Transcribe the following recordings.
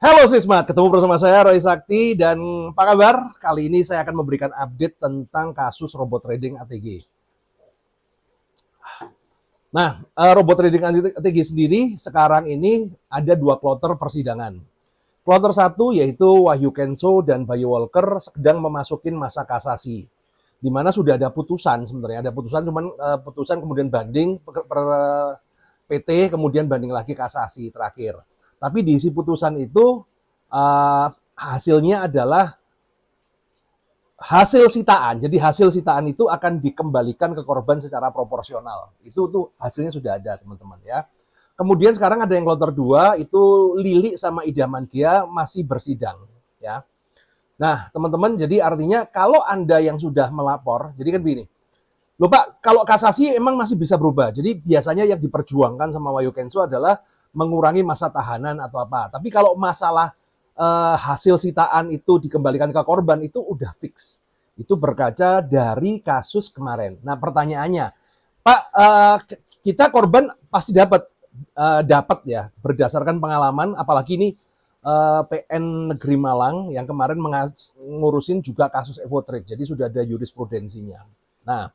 Halo Sismat, ketemu bersama saya Roy Sakti dan apa kabar? Kali ini saya akan memberikan update tentang kasus robot trading ATG. Nah, robot trading ATG sendiri sekarang ini ada dua kloter persidangan. Kloter satu yaitu Wahyu Kenso dan Bayu Walker sedang memasukin masa kasasi, di mana sudah ada putusan sebenarnya, ada putusan cuman putusan kemudian banding per PT kemudian banding lagi kasasi terakhir. Tapi di isi putusan itu hasilnya adalah hasil sitaan. Jadi hasil sitaan itu akan dikembalikan ke korban secara proporsional. Itu tuh hasilnya sudah ada, teman-teman ya. Kemudian sekarang ada yang kloter 2 itu Lili sama Idaman Gia masih bersidang ya. Nah, teman-teman, jadi artinya kalau Anda yang sudah melapor, jadi kan begini. Loh Pak, kalau kasasi emang masih bisa berubah. Jadi biasanya yang diperjuangkan sama Wahyu Kenso adalah mengurangi masa tahanan atau apa. Tapi kalau masalah hasil sitaan itu dikembalikan ke korban itu udah fix. Itu berkaca dari kasus kemarin. Nah pertanyaannya, Pak, kita korban pasti dapat ya berdasarkan pengalaman, apalagi ini PN Negeri Malang yang kemarin ngurusin juga kasus Evotrade, jadi sudah ada jurisprudensinya. Nah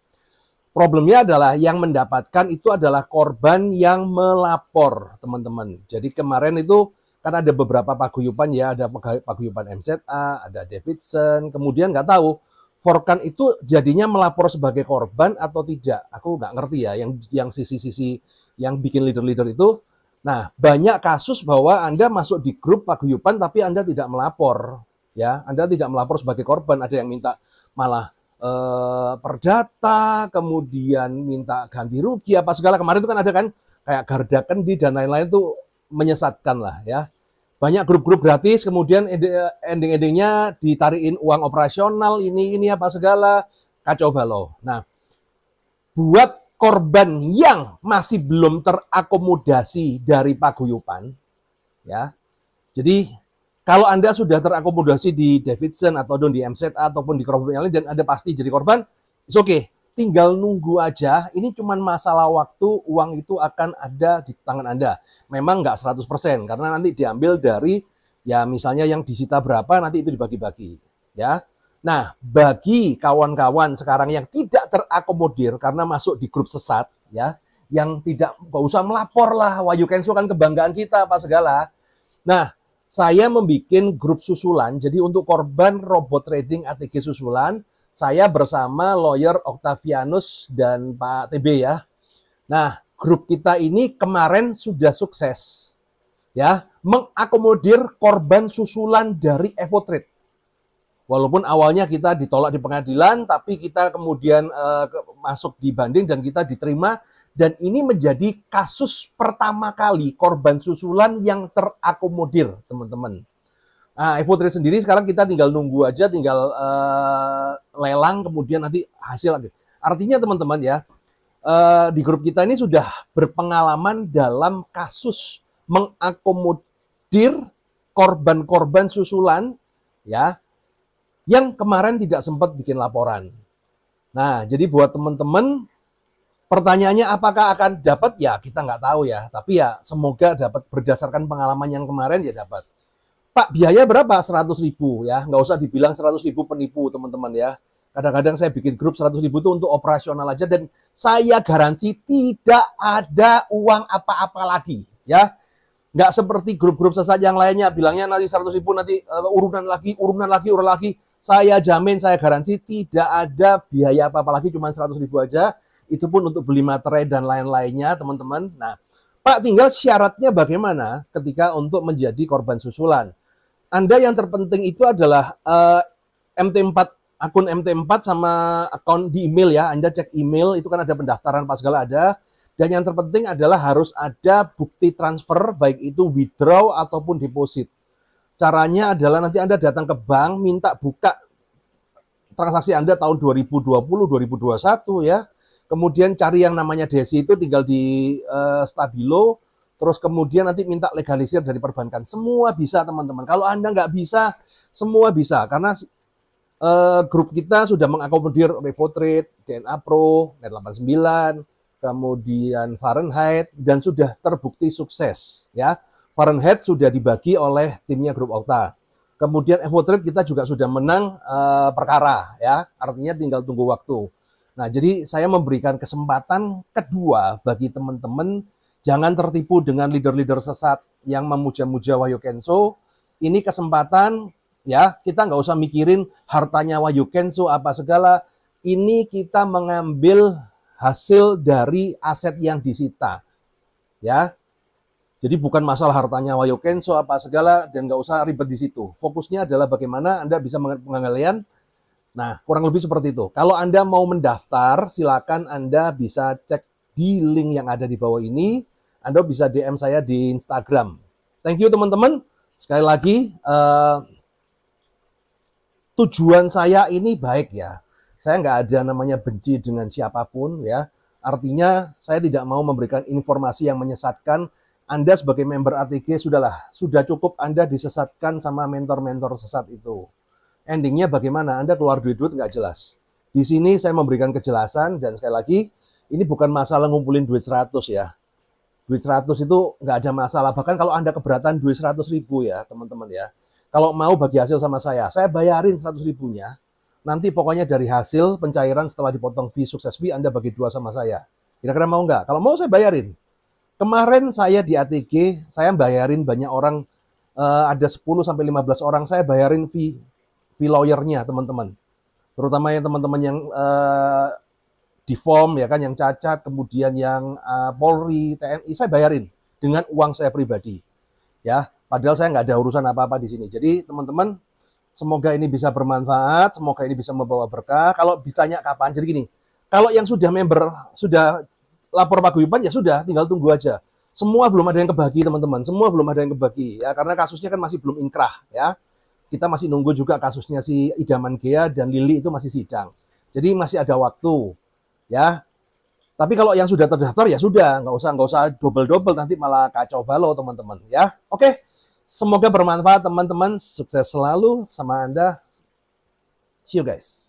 problemnya adalah yang mendapatkan itu adalah korban yang melapor, teman-teman. Jadi kemarin itu kan ada beberapa paguyuban ya, ada paguyuban MZA, ada Davidson, kemudian nggak tahu Forkan itu jadinya melapor sebagai korban atau tidak. Aku nggak ngerti ya, yang sisi-sisi yang bikin leader-leader itu. Nah, banyak kasus bahwa Anda masuk di grup paguyuban tapi Anda tidak melapor. Ya, Anda tidak melapor sebagai korban. Ada yang minta malah perdata, kemudian minta ganti rugi apa segala. Kemarin itu kan ada kan kayak Garda Kendi dan lain-lain itu menyesatkan lah ya. Banyak grup-grup gratis, kemudian ending-endingnya ditarikin uang operasional, ini apa segala, kacau balau. Nah, buat korban yang masih belum terakomodasi dari paguyuban, ya, jadi kalau Anda sudah terakomodasi di Davidson atau di MZA ataupun di korban yang lain dan Anda pasti jadi korban, it's okay. Tinggal nunggu aja, ini cuma masalah waktu, uang itu akan ada di tangan Anda. Memang nggak 100%, karena nanti diambil dari, ya misalnya yang disita berapa, nanti itu dibagi-bagi. Ya. Nah, bagi kawan-kawan sekarang yang tidak terakomodir karena masuk di grup sesat, ya, yang nggak usah melapor lah, Wahyu Kenso kan kebanggaan kita, apa segala. Nah, saya membuat grup susulan, jadi untuk korban robot trading ATG susulan, saya bersama lawyer Octavianus dan Pak TB ya. Nah, grup kita ini kemarin sudah sukses ya mengakomodir korban susulan dari Evotrade. Walaupun awalnya kita ditolak di pengadilan, tapi kita kemudian masuk di banding dan kita diterima. Dan ini menjadi kasus pertama kali korban susulan yang terakomodir, teman-teman. Nah, Evotrade sendiri sekarang kita tinggal nunggu aja, tinggal lelang, kemudian nanti hasil lagi. Artinya teman-teman ya, di grup kita ini sudah berpengalaman dalam kasus mengakomodir korban-korban susulan, ya, yang kemarin tidak sempat bikin laporan. Nah, jadi buat teman-teman, pertanyaannya apakah akan dapat? Ya, kita nggak tahu ya. Tapi ya, semoga dapat berdasarkan pengalaman yang kemarin ya dapat. Pak, biaya berapa? 100.000 ya. Nggak usah dibilang 100.000 penipu, teman-teman ya. Kadang-kadang saya bikin grup 100.000 itu untuk operasional aja dan saya garansi tidak ada uang apa-apa lagi ya. Nggak seperti grup-grup sesat yang lainnya bilangnya nanti 100.000 nanti urunan lagi. Saya jamin, saya garansi tidak ada biaya apa-apa lagi, cuma 100.000 aja. Itu pun untuk beli materai dan lain-lainnya, teman-teman. Nah, Pak, tinggal syaratnya bagaimana ketika untuk menjadi korban susulan. Anda yang terpenting itu adalah MT4, akun MT4 sama akun di email ya. Anda cek email, itu kan ada pendaftaran pas segala ada. Dan yang terpenting adalah harus ada bukti transfer, baik itu withdraw ataupun deposit. Caranya adalah nanti Anda datang ke bank, minta buka transaksi Anda tahun 2020, 2021 ya. Kemudian cari yang namanya DESI itu tinggal di Stabilo. Terus kemudian nanti minta legalisir dari perbankan. Semua bisa, teman-teman. Kalau Anda nggak bisa, semua bisa. Karena grup kita sudah mengakomodir Evotrade, DNA Pro, Net 89, kemudian Fahrenheit, dan sudah terbukti sukses. Ya, Fahrenheit sudah dibagi oleh timnya Grup Okta. Kemudian Evotrade kita juga sudah menang perkara ya, artinya tinggal tunggu waktu. Nah, jadi saya memberikan kesempatan kedua bagi teman-teman, jangan tertipu dengan leader-leader sesat yang memuja-muja Wahyu Kenso. Ini kesempatan ya, kita nggak usah mikirin hartanya Wahyu Kenso apa segala. Ini kita mengambil hasil dari aset yang disita. Ya, jadi bukan masalah hartanya Wahyu Kenso apa segala dan nggak usah ribet di situ. Fokusnya adalah bagaimana Anda bisa pengendalian. Nah, kurang lebih seperti itu. Kalau Anda mau mendaftar, silakan Anda bisa cek di link yang ada di bawah ini. Anda bisa DM saya di Instagram. Thank you teman-teman. Sekali lagi, tujuan saya ini baik ya. Saya nggak ada namanya benci dengan siapapun ya. Artinya saya tidak mau memberikan informasi yang menyesatkan. Anda sebagai member ATG sudah cukup Anda disesatkan sama mentor-mentor sesat itu. Endingnya bagaimana? Anda keluar duit-duit nggak jelas. Di sini saya memberikan kejelasan dan sekali lagi ini bukan masalah ngumpulin duit 100 ya. Duit 100 itu nggak ada masalah. Bahkan kalau Anda keberatan duit 100 ribu ya teman-teman ya. Kalau mau bagi hasil sama saya bayarin 100 ribunya. Nanti pokoknya dari hasil pencairan setelah dipotong fee sukses fee Anda bagi 2 sama saya. Kira-kira mau nggak? Kalau mau saya bayarin. Kemarin saya di ATG, saya bayarin banyak orang, ada 10 sampai 15 orang, saya bayarin fee lawyer-nya teman-teman. Terutama yang teman-teman yang di form ya kan, yang cacat, kemudian yang Polri, TNI, saya bayarin dengan uang saya pribadi. Ya, padahal saya nggak ada urusan apa-apa di sini. Jadi teman-teman, semoga ini bisa bermanfaat, semoga ini bisa membawa berkah. Kalau ditanya kapan, jadi gini, kalau yang sudah member, sudah lapor paguyuban ya sudah, tinggal tunggu aja. Semua belum ada yang kebagi teman-teman, semua belum ada yang kebagi ya, karena kasusnya kan masih belum inkrah ya. Kita masih nunggu juga kasusnya si Idaman Gea dan Lili itu masih sidang. Jadi masih ada waktu ya. Tapi kalau yang sudah terdaftar ya sudah, nggak usah double-double nanti malah kacau balau teman-teman ya. Oke, semoga bermanfaat teman-teman, sukses selalu sama Anda. See you guys.